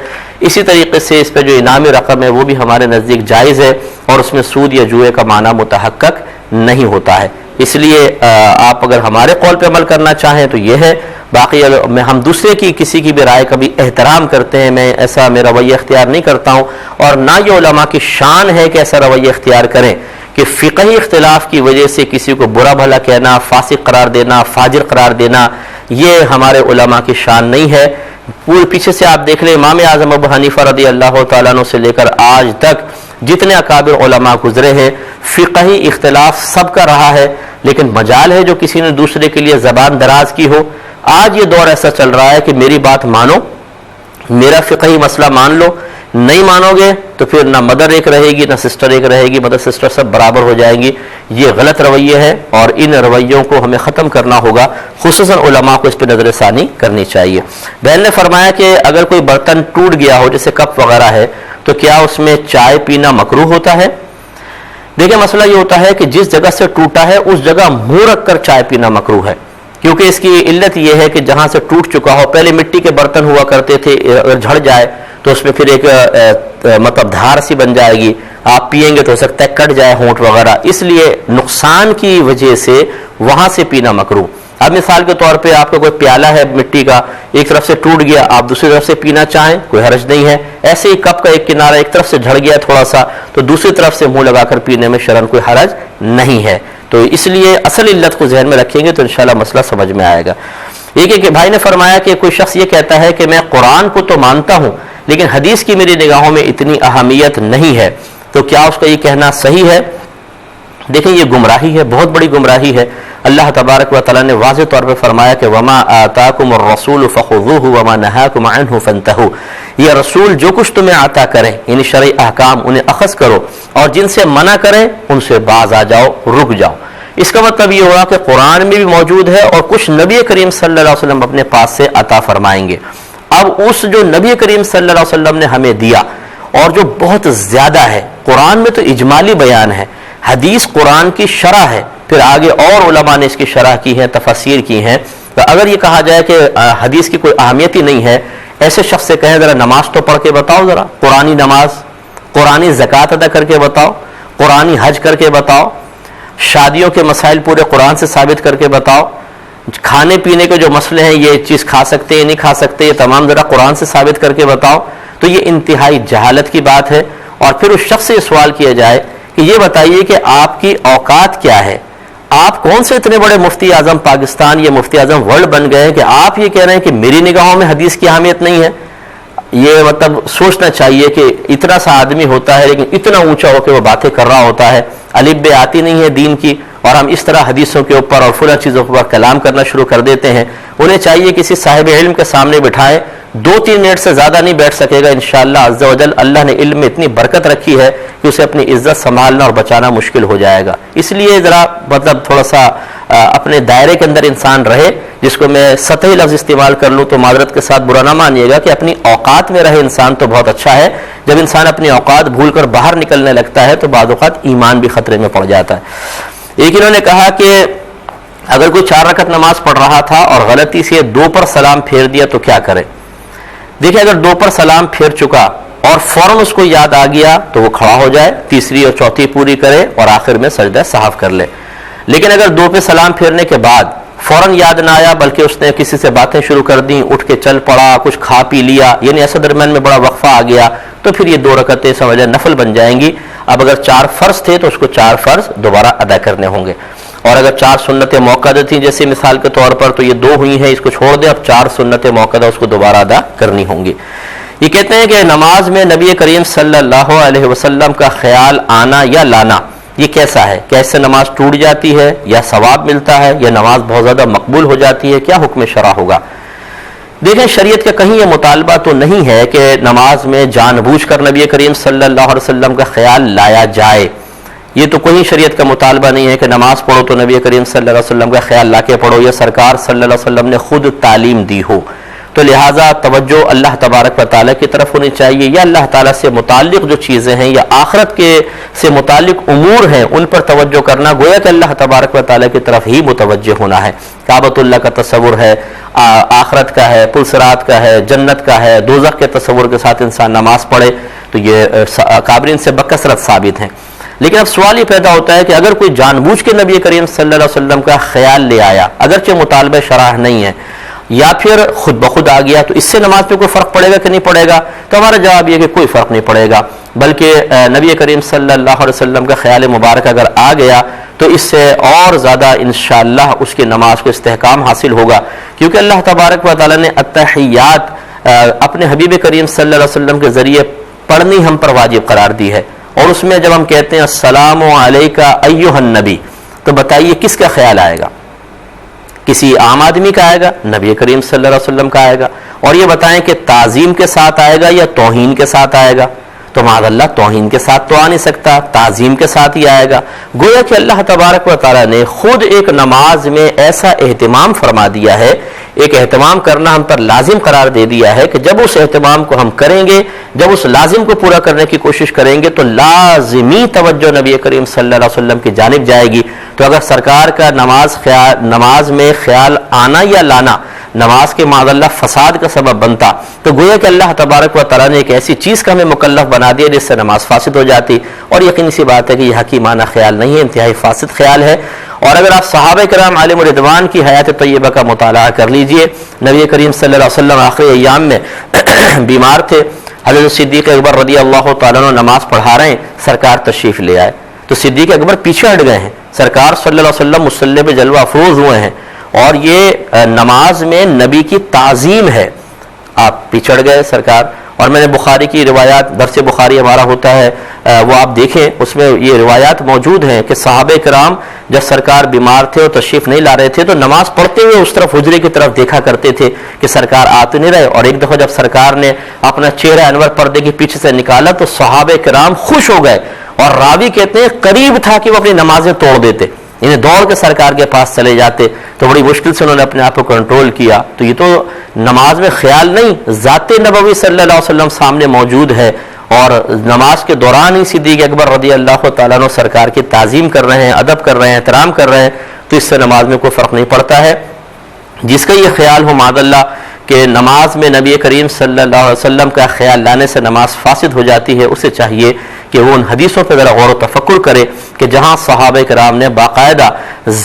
اسی طریقے سے اس پہ جو انعامی رقم ہے وہ بھی ہمارے نزدیک جائز ہے، اور اس میں سود یا جوئے کا معنی متحقق نہیں ہوتا ہے۔ اس لیے آپ اگر ہمارے قول پہ عمل کرنا چاہیں تو یہ ہے، باقی ہم دوسرے کی کسی کی بھی رائے کا بھی احترام کرتے ہیں، میں ایسا میں رویہ اختیار نہیں کرتا ہوں، اور نہ یہ علماء کی شان ہے کہ ایسا رویہ اختیار کریں کہ فقہی اختلاف کی وجہ سے کسی کو برا بھلا کہنا، فاسق قرار دینا، فاجر قرار دینا، یہ ہمارے علماء کی شان نہیں ہے۔ پورے پیچھے سے آپ دیکھ لیں امام اعظم ابو حنیفہ رضی اللہ تعالیٰ عنہ سے لے کر آج تک جتنے اکابر علماء گزرے ہیں فقہی اختلاف سب کا رہا ہے، لیکن مجال ہے جو کسی نے دوسرے کے لیے زبان دراز کی ہو۔ آج یہ دور ایسا چل رہا ہے کہ میری بات مانو، میرا فقہی مسئلہ مان لو، نہیں مانو گے تو پھر نہ مدر ایک رہے گی نہ سسٹر ایک رہے گی، مدر سسٹر سب برابر ہو جائیں گی۔ یہ غلط رویہ ہے اور ان رویوں کو ہمیں ختم کرنا ہوگا، خصوصاً علماء کو اس پہ نظر ثانی کرنی چاہیے۔ بہن نے فرمایا کہ اگر کوئی برتن ٹوٹ گیا ہو جیسے کپ وغیرہ ہے تو کیا اس میں چائے پینا مکروہ ہوتا ہے؟ دیکھیں مسئلہ یہ ہوتا ہے کہ جس جگہ سے ٹوٹا ہے اس جگہ منہ رکھ کر چائے پینا مکروہ ہے، کیونکہ اس کی علت یہ ہے کہ جہاں سے ٹوٹ چکا ہو، پہلے مٹی کے برتن ہوا کرتے تھے، اگر جھڑ جائے تو اس میں پھر ایک مطلب دھار سی بن جائے گی، آپ پیئیں گے تو ہو سکتا ہے کٹ جائے ہونٹ وغیرہ، اس لیے نقصان کی وجہ سے وہاں سے پینا مکروہ۔ اب مثال کے طور پہ آپ کا کوئی پیالہ ہے مٹی کا، ایک طرف سے ٹوٹ گیا، آپ دوسری طرف سے پینا چاہیں کوئی حرج نہیں ہے. ایسے ہی کپ کا ایک کنارہ ایک طرف سے جھڑ گیا تھوڑا سا، تو دوسری طرف سے منہ لگا کر پینے میں شرعاً کوئی حرج نہیں ہے. تو اس لیے اصل علت کو ذہن میں رکھیں گے تو انشاءاللہ مسئلہ سمجھ میں آئے گا. ایک بھائی نے فرمایا کہ کوئی شخص یہ کہتا ہے کہ میں قرآن کو تو مانتا ہوں لیکن حدیث کی میری نگاہوں میں اتنی اہمیت نہیں ہے، تو کیا اس کا یہ کہنا صحیح ہے؟ دیکھیں یہ گمراہی ہے، بہت بڑی گمراہی ہے. اللہ تبارک و تعالیٰ نے واضح طور پہ فرمایا کہ وما آتاکم الرسول فخذوہ وما نہاکم عنہ فانتہوا، یہ رسول جو کچھ تمہیں عطا کریں یعنی شرعی احکام انہیں اخذ کرو، اور جن سے منع کریں ان سے باز آ جاؤ، رک جاؤ. اس کا مطلب یہ ہوا کہ قرآن میں بھی موجود ہے اور کچھ نبی کریم صلی اللہ علیہ وسلم اپنے پاس سے عطا فرمائیں گے. اب اس جو نبی کریم صلی اللہ علیہ وسلم نے ہمیں دیا اور جو بہت زیادہ ہے، قرآن میں تو اجمالی بیان ہے، حدیث قرآن کی شرح ہے، پھر آگے اور علماء نے اس کی شرح کی ہے، تفسیر کی ہیں. تو اگر یہ کہا جائے کہ حدیث کی کوئی اہمیت ہی نہیں ہے، ایسے شخص سے کہیں ذرا نماز تو پڑھ کے بتاؤ، ذرا قرآنی نماز، قرآنی زکوٰۃ ادا کر کے بتاؤ، قرآنی حج کر کے بتاؤ، شادیوں کے مسائل پورے قرآن سے ثابت کر کے بتاؤ، کھانے پینے کے جو مسئلے ہیں یہ چیز کھا سکتے ہیں نہیں کھا سکتے، یہ تمام ذرا قرآن سے ثابت کر کے بتاؤ. تو یہ انتہائی جہالت کی بات ہے. اور پھر اس شخص سے سوال کیا جائے کہ یہ بتائیے کہ آپ کی اوقات کیا ہے، آپ کون سے اتنے بڑے مفتی اعظم پاکستان یا مفتی اعظم ورلڈ بن گئے ہیں کہ آپ یہ کہہ رہے ہیں کہ میری نگاہوں میں حدیث کی اہمیت نہیں ہے. یہ مطلب سوچنا چاہیے کہ اتنا سا آدمی ہوتا ہے لیکن اتنا اونچا ہو کے وہ باتیں کر رہا ہوتا ہے، الف بے آتی نہیں ہے دین کی، اور ہم اس طرح حدیثوں کے اوپر اور فلاں چیزوں کے اوپر کلام کرنا شروع کر دیتے ہیں. انہیں چاہیے کسی صاحب علم کے سامنے بٹھائیں، 2-3 منٹ سے زیادہ نہیں بیٹھ سکے گا انشاءاللہ عز و جل. اللہ نے علم میں اتنی برکت رکھی ہے کہ اسے اپنی عزت سنبھالنا اور بچانا مشکل ہو جائے گا. اس لیے ذرا مطلب تھوڑا سا اپنے دائرے کے اندر انسان رہے، جس کو میں سطحی لفظ استعمال کر لوں تو معذرت کے ساتھ برا نہ مانیے گا، کہ اپنی اوقات میں رہے انسان تو بہت اچھا ہے. جب انسان اپنی اوقات بھول کر باہر نکلنے لگتا ہے تو بعض اوقات ایمان بھی خطرے میں پڑ جاتا ہے. ایک انہوں نے کہا کہ اگر کوئی 4 رکعت نماز پڑھ رہا تھا اور غلطی سے 2 پر سلام پھیر دیا تو کیا کرے؟ دیکھیں اگر 2 پر سلام پھیر چکا اور فوراً اس کو یاد آ گیا تو وہ کھڑا ہو جائے، تیسری اور چوتھی پوری کرے اور آخر میں سجدہ سہو کر لے. لیکن اگر 2 پہ سلام پھیرنے کے بعد فوراً یاد نہ آیا بلکہ اس نے کسی سے باتیں شروع کر دیں، اٹھ کے چل پڑا، کچھ کھا پی لیا، یعنی ایسا درمیان میں بڑا وقفہ آ گیا، تو پھر یہ 2 رکعتیں سمجھیں نفل بن جائیں گی. اب اگر 4 فرض تھے تو اس کو 4 فرض دوبارہ ادا کرنے ہوں گے، اور اگر 4 سنتیں موقعہ تھیں جیسے مثال کے طور پر تو یہ 2 ہوئی ہیں، اس کو چھوڑ دیں، اب 4 سنتیں موقعہ اس کو دوبارہ ادا کرنی ہوں گی. یہ کہتے ہیں کہ نماز میں نبی کریم صلی اللہ علیہ وسلم کا خیال آنا یا لانا یہ کیسا ہے؟ کیا اس سے نماز ٹوٹ جاتی ہے یا ثواب ملتا ہے یا نماز بہت زیادہ مقبول ہو جاتی ہے؟ کیا حکم شرع ہوگا؟ دیکھیں شریعت کا کہیں یہ مطالبہ تو نہیں ہے کہ نماز میں جان بوجھ کر نبی کریم صلی اللہ علیہ وسلم کا خیال لایا جائے. یہ تو کوئی شریعت کا مطالبہ نہیں ہے کہ نماز پڑھو تو نبی کریم صلی اللہ علیہ وسلم کا خیال لا کے پڑھو، یا سرکار صلی اللہ علیہ وسلم نے خود تعلیم دی ہو. تو لہٰذا توجہ اللہ تبارک و تعالیٰ کی طرف ہونی چاہیے، یا اللہ تعالیٰ سے متعلق جو چیزیں ہیں یا آخرت کے سے متعلق امور ہیں ان پر توجہ کرنا، گویا کہ اللہ تبارک و تعالیٰ کی طرف ہی متوجہ ہونا ہے. کعبۃ اللہ کا تصور ہے، آخرت کا ہے، پلسرات کا ہے، جنت کا ہے، دوزخ کے تصور کے ساتھ انسان نماز پڑھے تو یہ کابرین سے بکثرت ثابت ہیں. لیکن اب سوال یہ پیدا ہوتا ہے کہ اگر کوئی جان بوجھ کے نبی کریم صلی اللہ علیہ وسلم کا خیال لے آیا، اگرچہ مطالبہ شرع نہیں ہے، یا پھر خود بخود آ گیا، تو اس سے نماز پہ کوئی فرق پڑے گا کہ نہیں پڑے گا؟ تو ہمارا جواب یہ کہ کوئی فرق نہیں پڑے گا، بلکہ نبی کریم صلی اللہ علیہ وسلم کا خیال مبارک اگر آ گیا تو اس سے اور زیادہ انشاءاللہ اس کی نماز کو استحکام حاصل ہوگا. کیونکہ اللہ تبارک و تعالیٰ نے التحیات اپنے حبیب کریم صلی اللہ علیہ وسلم کے ذریعے پڑھنی ہم پر واجب قرار دی ہے، اور اس میں جب ہم کہتے ہیں السلام علیکہ ایھا النبی، تو بتائیے کس کا خیال آئے گا؟ کسی عام آدمی کا آئے گا؟ نبی کریم صلی اللہ علیہ وسلم کا آئے گا. اور یہ بتائیں کہ تعظیم کے ساتھ آئے گا یا توہین کے ساتھ آئے گا؟ تو معاذ اللہ توہین کے ساتھ تو آ نہیں سکتا، تعظیم کے ساتھ ہی آئے گا. گویا کہ اللہ تبارک و تعالیٰ نے خود ایک نماز میں ایسا اہتمام فرما دیا ہے، ایک اہتمام کرنا ہم پر لازم قرار دے دیا ہے کہ جب اس اہتمام کو ہم کریں گے، جب اس لازم کو پورا کرنے کی کوشش کریں گے تو لازمی توجہ نبی کریم صلی اللہ علیہ وسلم کی جانب جائے گی. تو اگر سرکار کا نماز میں خیال آنا یا لانا نماز کے معاذ اللہ فساد کا سبب بنتا تو گویا کہ اللہ تبارک و تعالیٰ نے ایک ایسی چیز کا ہمیں مکلف بنا دیا جس سے نماز فاسد ہو جاتی. اور یقینی سی بات ہے کہ یہ حکیمانہ خیال نہیں ہے، انتہائی فاسد خیال ہے. اور اگر آپ صحابہ کرام علیہم رضوان کی حیات طیبہ کا مطالعہ کر لیجئے، نبی کریم صلی اللہ علیہ وسلم آخری ایام میں بیمار تھے، حضرت صدیق اکبر رضی اللہ تعالیٰ عنہ نماز پڑھا رہے ہیں، سرکار تشریف لے آئے تو صدیق اکبر پیچھے ہٹ گئے ہیں، سرکار صلی اللہ علیہ وسلم مصلی پہ جلوہ افروز ہوئے ہیں، اور یہ نماز میں نبی کی تعظیم ہے، آپ پچھڑ گئے سرکار۔ اور میں نے بخاری کی روایات، درس بخاری ہمارا ہوتا ہے وہ آپ دیکھیں، اس میں یہ روایات موجود ہیں کہ صحابہ کرام جب سرکار بیمار تھے اور تشریف نہیں لا رہے تھے تو نماز پڑھتے ہوئے اس طرف حجرے کی طرف دیکھا کرتے تھے کہ سرکار آتے نہیں رہے، اور ایک دفعہ جب سرکار نے اپنا چہرہ انور پردے کے پیچھے سے نکالا تو صحابہ کرام خوش ہو گئے، اور راوی کہتے ہیں قریب تھا کہ وہ اپنی نمازیں توڑ دیتے، انہیں دوڑ کے سرکار کے پاس چلے جاتے، تو بڑی مشکل سے انہوں نے اپنے آپ کو کنٹرول کیا۔ تو یہ تو نماز میں خیال نہیں، ذات نبوی صلی اللہ علیہ وسلم سامنے موجود ہے، اور نماز کے دوران ہی صدیق اکبر رضی اللہ تعالیٰ عنہ سرکار کی تعظیم کر رہے ہیں، ادب کر رہے ہیں، احترام کر رہے ہیں، تو اس سے نماز میں کوئی فرق نہیں پڑتا ہے۔ جس کا یہ خیال ہو معاذ اللہ کہ نماز میں نبی کریم صلی اللہ علیہ وسلم کا خیال لانے سے نماز فاسد ہو جاتی ہے، اسے چاہیے کہ وہ ان حدیثوں پر ذرا غور و تفکر کرے کہ جہاں صحابہ کرام نے باقاعدہ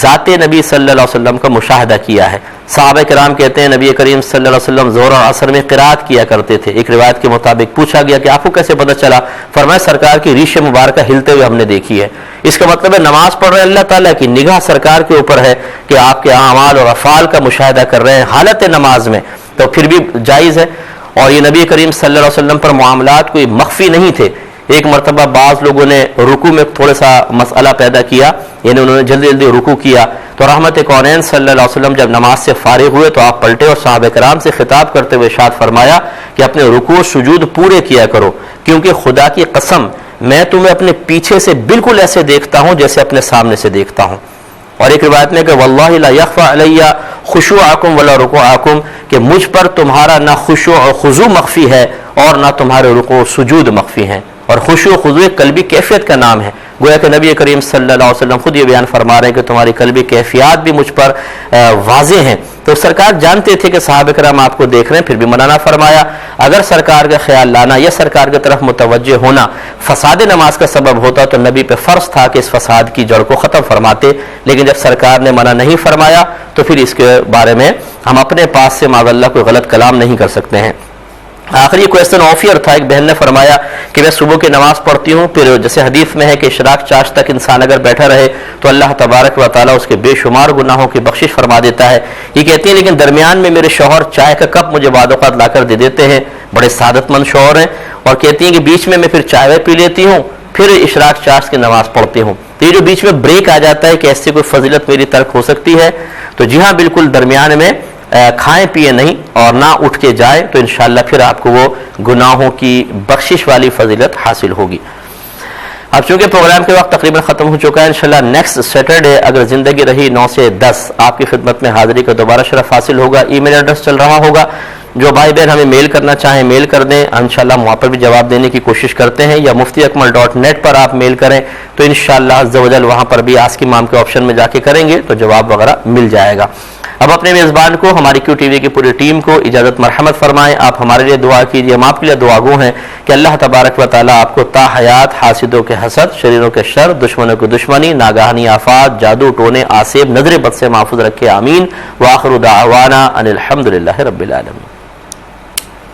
ذات نبی صلی اللہ علیہ وسلم کا مشاہدہ کیا ہے۔ صحابہ کرام کہتے ہیں نبی کریم صلی اللہ علیہ وسلم ظہر اور عصر میں قرات کیا کرتے تھے۔ ایک روایت کے مطابق پوچھا گیا کہ آپ کو کیسے پتہ چلا؟ فرمایا سرکار کی ریش مبارکہ ہلتے ہوئے ہم نے دیکھی ہے۔ اس کا مطلب ہے نماز پڑھ رہے ہیں، اللہ تعالیٰ کی نگاہ سرکار کے اوپر ہے کہ آپ کے اعمال اور افعال کا مشاہدہ کر رہے ہیں حالت نماز میں، تو پھر بھی جائز ہے۔ اور یہ نبی کریم صلی اللہ علیہ وسلم پر معاملات کوئی مخفی نہیں تھے۔ ایک مرتبہ بعض لوگوں نے رکوع میں تھوڑا سا مسئلہ پیدا کیا، یعنی انہوں نے جلدی جلدی رکوع کیا، تو رحمت کونین صلی اللہ علیہ وسلم جب نماز سے فارغ ہوئے تو آپ پلٹے اور صحابہ کرام سے خطاب کرتے ہوئے ارشاد فرمایا کہ اپنے رکوع سجود پورے کیا کرو، کیونکہ خدا کی قسم میں تمہیں اپنے پیچھے سے بالکل ایسے دیکھتا ہوں جیسے اپنے سامنے سے دیکھتا ہوں۔ اور ایک روایت میں کہ واللہ لا یخفی علی خشوعکم ولا رکوعکم، کہ مجھ پر تمہارا نہ خشوع اور خضوع مخفی ہے اور نہ تمہارے رکوع و سجود مخفی ہیں۔ اور خشوع و خضوع قلبی کیفیت کا نام ہے، گویا کہ نبی کریم صلی اللہ علیہ وسلم خود یہ بیان فرما رہے ہیں کہ تمہاری قلبی کیفیات بھی مجھ پر واضح ہیں۔ تو سرکار جانتے تھے کہ صحابہ کرام آپ کو دیکھ رہے ہیں، پھر بھی منع نہ فرمایا۔ اگر سرکار کا خیال لانا یا سرکار کی طرف متوجہ ہونا فساد نماز کا سبب ہوتا تو نبی پہ فرض تھا کہ اس فساد کی جڑ کو ختم فرماتے، لیکن جب سرکار نے منع نہیں فرمایا تو پھر اس کے بارے میں ہم اپنے پاس سے معاذ اللہ کوئی غلط کلام نہیں کر سکتے ہیں۔ آخری کویسچن آفیئر تھا، ایک بہن نے فرمایا کہ میں صبح کی نماز پڑھتی ہوں، پھر جیسے حدیث میں ہے کہ اشراق چاش تک انسان اگر بیٹھا رہے تو اللہ تبارک و تعالیٰ اس کے بے شمار گناہوں کی بخشش فرما دیتا ہے۔ یہ کہتی ہیں لیکن درمیان میں میرے شوہر چائے کا کپ مجھے بعض اوقات لا کر دے دیتے ہیں، بڑے سعادت مند شوہر ہیں، اور کہتی ہیں کہ بیچ میں پھر چائے پی لیتی ہوں، پھر اشراق چاش کی نماز پڑھتی ہوں، تو یہ جو بیچ میں بریک آ جاتا ہے کہ ایسی کوئی فضیلت میری ترک ہو سکتی ہے؟ تو جی ہاں، بالکل درمیان میں کھائیں پیے نہیں اور نہ اٹھ کے جائے تو انشاءاللہ پھر آپ کو وہ گناہوں کی بخشش والی فضیلت حاصل ہوگی۔ اب چونکہ پروگرام کے وقت تقریباً ختم ہو چکا ہے، انشاءاللہ نیکسٹ سیٹرڈے اگر زندگی رہی 9 سے 10 آپ کی خدمت میں حاضری کا دوبارہ شرف حاصل ہوگا۔ ای میل ایڈریس چل رہا ہوگا، جو بھائی بہن ہمیں میل کرنا چاہیں میل کر دیں، انشاءاللہ وہاں پر بھی جواب دینے کی کوشش کرتے ہیں، یا muftiakmal.net پر آپ میل کریں تو انشاءاللہ عز و جل وہاں پر بھی آسک امام کے آپشن میں جا کے کریں گے تو جواب وغیرہ مل جائے گا۔ اب اپنے میزبان کو، ہماری کیو ٹی وی کی پوری ٹیم کو اجازت مرحمت فرمائیں، آپ ہمارے لیے دعا کیجیے، ہم آپ کے لیے دعاگو ہیں کہ اللہ تبارک و تعالیٰ آپ کو تا حیات حاسدوں کے حسد، شریروں کے شر، دشمنوں کی دشمنی، ناگہانی آفات، جادو ٹونے، آسیب، نظر بد سے محفوظ رکھے، آمین۔ وآخر دعوانا ان الحمدللہ رب العالمین۔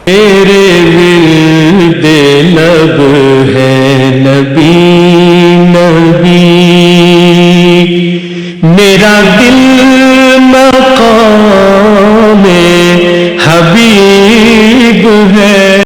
میرے ورد لب ہے نبی